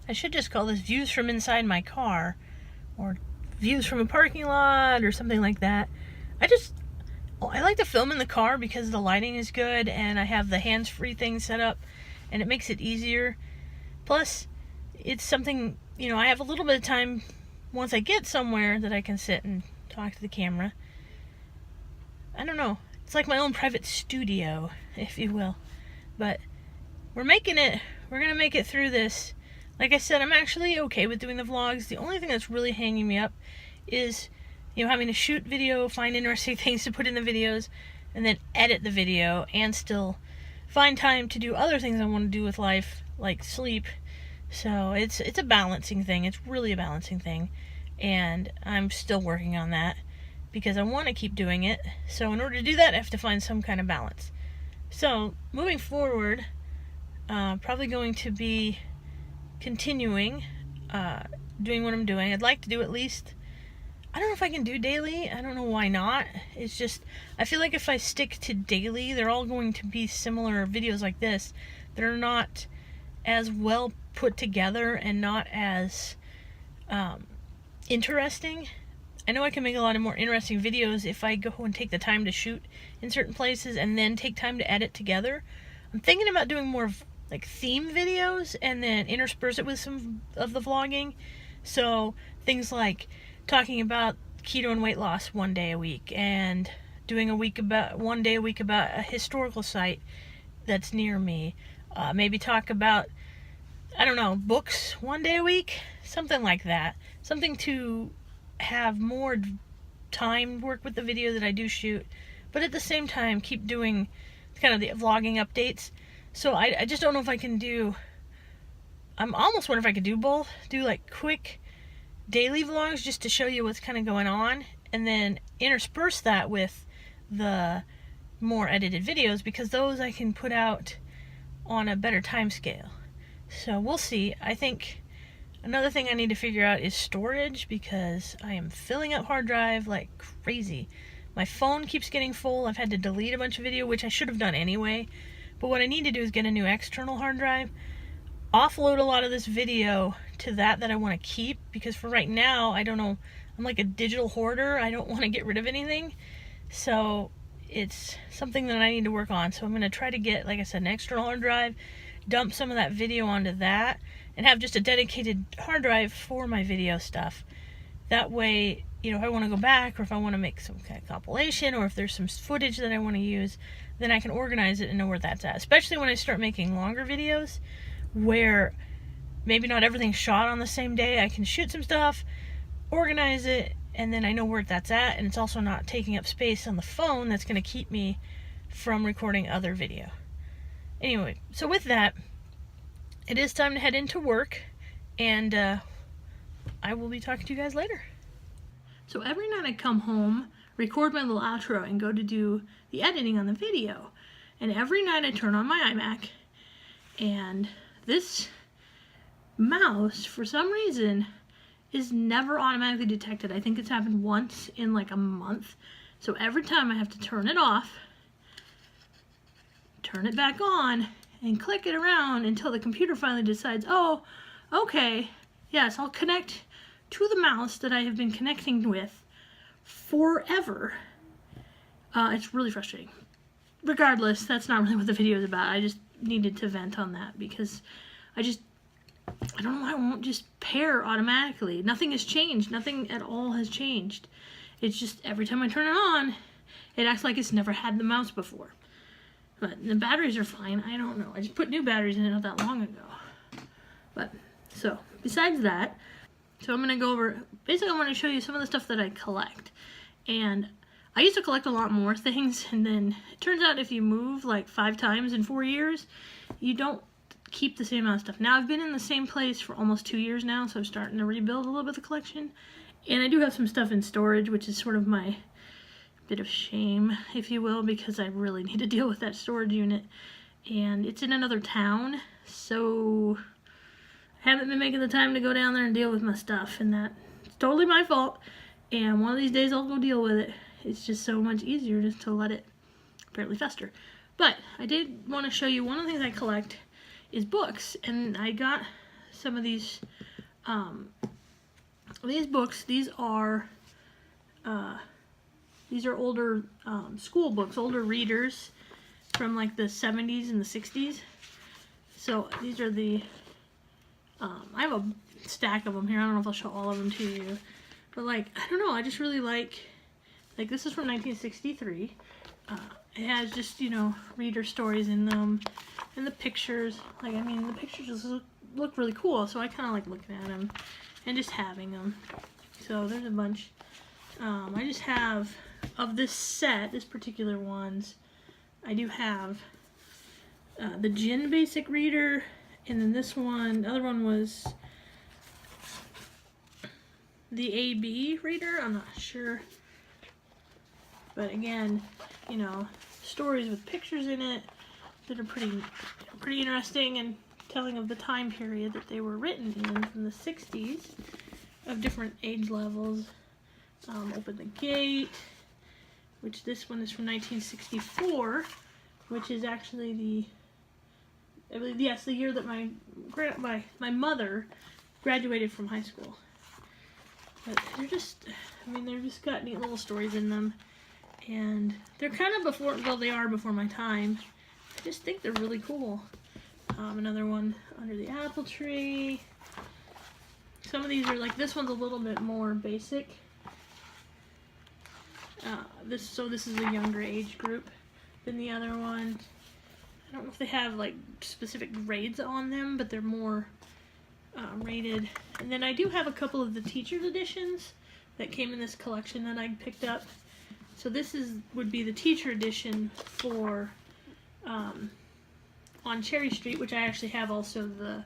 I should just call this views from inside my car, or views from a parking lot, or something like that. I like to film in the car because the lighting is good and I have the hands-free thing set up and it makes it easier. Plus, it's something, I have a little bit of time once I get somewhere that I can sit and talk to the camera. I don't know. It's like my own private studio, if you will. But we're making it. We're going to make it through this. Like I said, I'm actually okay with doing the vlogs. The only thing that's really hanging me up is, having to shoot video, find interesting things to put in the videos, and then edit the video, and still find time to do other things I want to do with life, like sleep. So it's a balancing thing. It's really a balancing thing. And I'm still working on that because I want to keep doing it. So in order to do that, I have to find some kind of balance. So moving forward, probably going to be continuing doing what I'm doing. I'd like to do at least, I don't know if I can do daily. I don't know why not. It's just, I feel like if I stick to daily, they're all going to be similar videos like this that are not as well put together and not as interesting. I know I can make a lot of more interesting videos if I go and take the time to shoot in certain places and then take time to edit together. I'm thinking about doing more of like theme videos and then intersperse it with some of the vlogging. So things like talking about keto and weight loss one day a week, and doing one day a week about a historical site that's near me. Maybe talk about, I don't know, books one day a week, something like that. Something to have more time work with the video that I do shoot, but at the same time keep doing kind of the vlogging updates. So I just don't know if I can do, I'm almost wondering if I could do both. Do like quick daily vlogs just to show you what's kind of going on, and then intersperse that with the more edited videos, because those I can put out on a better time scale. So we'll see. I think another thing I need to figure out is storage, because I am filling up hard drive like crazy. My phone keeps getting full. I've had to delete a bunch of video, which I should have done anyway. But what I need to do is get a new external hard drive, offload a lot of this video to that I want to keep, because for right now, I don't know, I'm like a digital hoarder. I don't want to get rid of anything. So it's something that I need to work on. So I'm going to try to get, like I said, an external hard drive, dump some of that video onto that, and have just a dedicated hard drive for my video stuff. That way, if I want to go back, or if I want to make some kind of compilation, or if there's some footage that I want to use, then I can organize it and know where that's at. Especially when I start making longer videos, where maybe not everything's shot on the same day. I can shoot some stuff, organize it, and then I know where that's at, and it's also not taking up space on the phone that's going to keep me from recording other video. Anyway, so with that, it is time to head into work, and I will be talking to you guys later. So every night I come home, record my little outro, and go to do the editing on the video. And every night I turn on my iMac, and this mouse, for some reason, is never automatically detected. I think it's happened once in like a month. So every time I have to turn it off, turn it back on, and click it around until the computer finally decides, oh, okay, yes, I'll connect to the mouse that I have been connecting with forever. It's really frustrating. Regardless, that's not really what the video is about. I just needed to vent on that because I don't know why it won't just pair automatically. Nothing has changed. Nothing at all has changed. It's just every time I turn it on, it acts like it's never had the mouse before. But the batteries are fine. I don't know. I just put new batteries in it not that long ago. But, so, besides that, so I'm going to go over, basically I want to show you some of the stuff that I collect. And I used to collect a lot more things, and then it turns out if you move like 5 times in 4 years, you don't keep the same amount of stuff. Now I've been in the same place for almost 2 years now, so I'm starting to rebuild a little bit of the collection. And I do have some stuff in storage, which is sort of my bit of shame, if you will, because I really need to deal with that storage unit. And it's in another town, so I haven't been making the time to go down there and deal with my stuff, and that's totally my fault. And one of these days I'll go deal with it. It's just so much easier just to let it apparently fester. But I did want to show you one of the things I collect is books, and I got some of these books. These are older school books, older readers from like the 70s and the 60s. So these are the, I have a stack of them here. I don't know if I'll show all of them to you. But like, I don't know, I just really like this is from 1963. It has just, you know, reader stories in them. And the pictures, like, I mean, the pictures just look really cool. So I kind of like looking at them and just having them. So there's a bunch. I just have, of this set, this particular ones, I do have the Gin Basic Reader, and then this one, the other one was the AB Reader, I'm not sure. But again, you know, stories with pictures in it that are pretty interesting and telling of the time period that they were written in, from the 60s, of different age levels. Open the Gate, which this one is from 1964, which is actually the, I believe, yes, the year that my mother graduated from high school. But they're just, I mean, they've just got neat little stories in them, and they're kind of before, well, they are before my time. I just think they're really cool. Another one, Under the Apple Tree. Some of these are like, this one's a little bit more basic. This is a younger age group than the other one. I don't know if they have like specific grades on them, but they're more rated. And then I do have a couple of the teacher's editions that came in this collection that I picked up. So this would be the teacher edition for On Cherry Street, which I actually have also the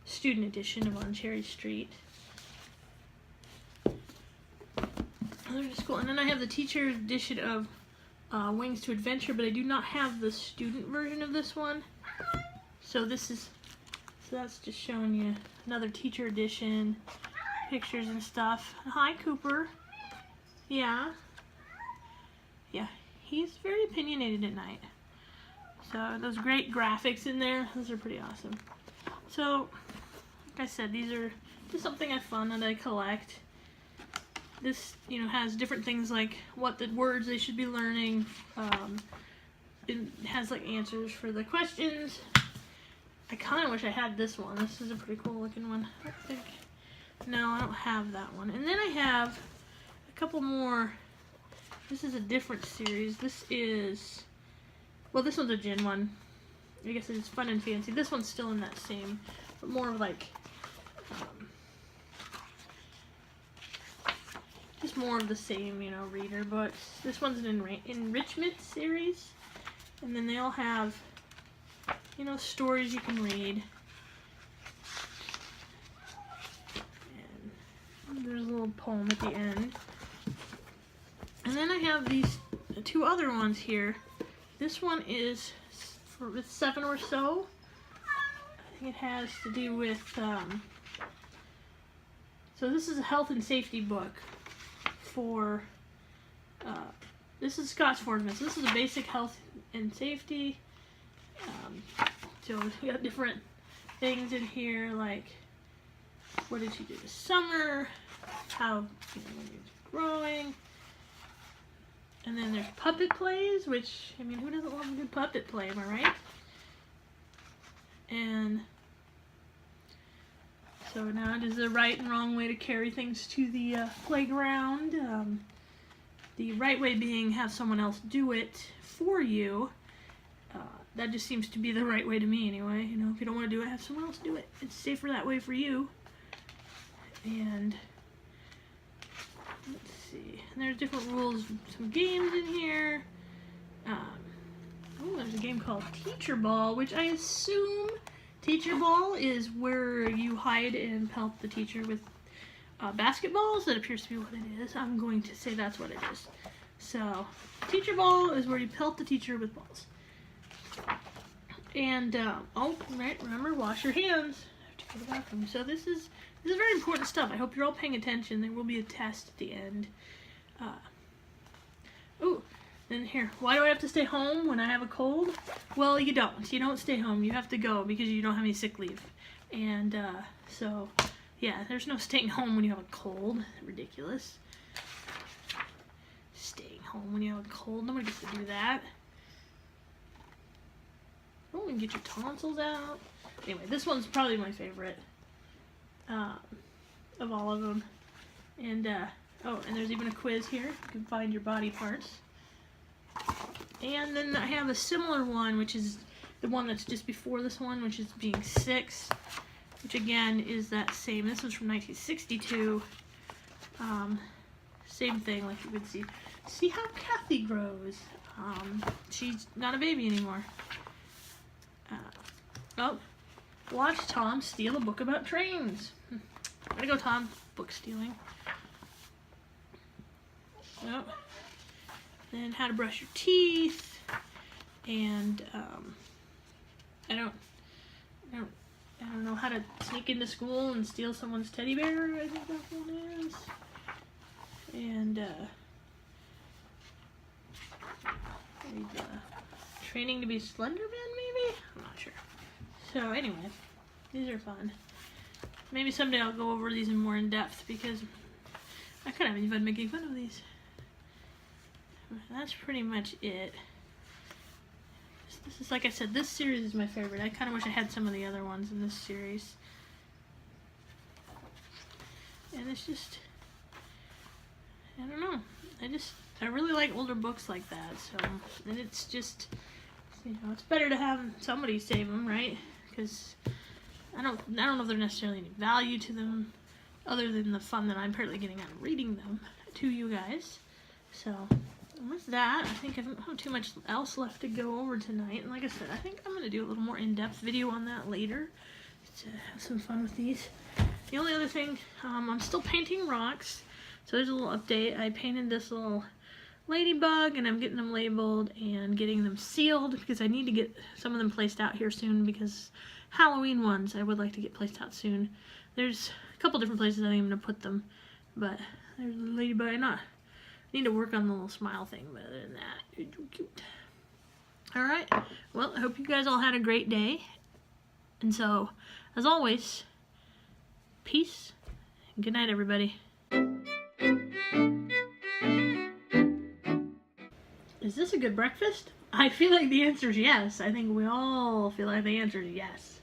student edition of On Cherry Street. They're just cool. And then I have the teacher edition of Wings to Adventure, but I do not have the student version of this one. So that's just showing you another teacher edition, pictures and stuff. Hi, Cooper. Yeah. Yeah, he's very opinionated at night. So those great graphics in there, those are pretty awesome. So, like I said, these are just something I have fun that I collect. This, you know, has different things like what the words they should be learning. It has like answers for the questions. I kind of wish I had this one. This is a pretty cool looking one. I think. No, I don't have that one. And then I have a couple more. This is a different series. This is, well, this one's a gin one. I guess it's Fun and Fancy. This one's still in that same, but more of like, just more of the same, you know, reader books. This one's an enrichment series, and then they all have, you know, stories you can read. And there's a little poem at the end. And then I have these two other ones here. This one is for 7 or so. I think it has to do with, so this is a health and safety book for, this is Scott's Fordman. So this is a basic health and safety. So we got different things in here, like what did she do this summer, how, you know, when you're growing. And then there's puppet plays, which, I mean, who doesn't love a good puppet play, am I right? And so now it is the right and wrong way to carry things to the playground. The right way being have someone else do it for you. That just seems to be the right way to me anyway. You know, if you don't want to do it, have someone else do it. It's safer that way for you. And let's see. And there's different rules, some games in here. Oh, there's a game called Teacher Ball, which I assume Teacher Ball is where you hide and pelt the teacher with basketballs. That appears to be what it is. I'm going to say that's what it is. So, Teacher Ball is where you pelt the teacher with balls. And, oh, right, remember, wash your hands. I have to go to the bathroom. So this is very important stuff. I hope you're all paying attention. There will be a test at the end. Ooh, then here, why do I have to stay home when I have a cold? Well, you don't. You don't stay home. You have to go because you don't have any sick leave. And so, yeah, there's no staying home when you have a cold. Ridiculous. Staying home when you have a cold. Nobody gets to do that. Oh, and get your tonsils out. Anyway, this one's probably my favorite of all of them. And, oh, and there's even a quiz here. You can find your body parts. And then I have a similar one, which is the one that's just before this one, which is being 6, which again is that same. This was from 1962. Same thing, like you can see. See how Kathy grows. She's not a baby anymore. Oh, watch Tom steal a book about trains. Way to go, Tom. Book stealing. Oh. Then how to brush your teeth. And I don't know how to sneak into school and steal someone's teddy bear. I think that one is. And training to be Slenderman, maybe? I'm not sure. So anyway, these are fun. Maybe someday I'll go over these in more in depth because I kind of have fun making fun of these. That's pretty much it. This is, like I said, this series is my favorite. I kind of wish I had some of the other ones in this series. And it's just, I don't know. I really like older books like that. So, and it's just, you know, it's better to have somebody save them, right? Because I don't know if there's necessarily any value to them other than the fun that I'm partly getting out of reading them to you guys. So, with that, I think I don't have too much else left to go over tonight. And like I said, I think I'm going to do a little more in-depth video on that later to have some fun with these. The only other thing, I'm still painting rocks. So there's a little update. I painted this little ladybug and I'm getting them labeled and getting them sealed because I need to get some of them placed out here soon because Halloween ones I would like to get placed out soon. There's a couple different places I think I'm going to put them, but there's the ladybug. I need to work on the little smile thing, but other than that, it's cute. Alright, well, I hope you guys all had a great day. And so, as always, peace and good night, everybody. Is this a good breakfast? I feel like the answer is yes. I think we all feel like the answer is yes.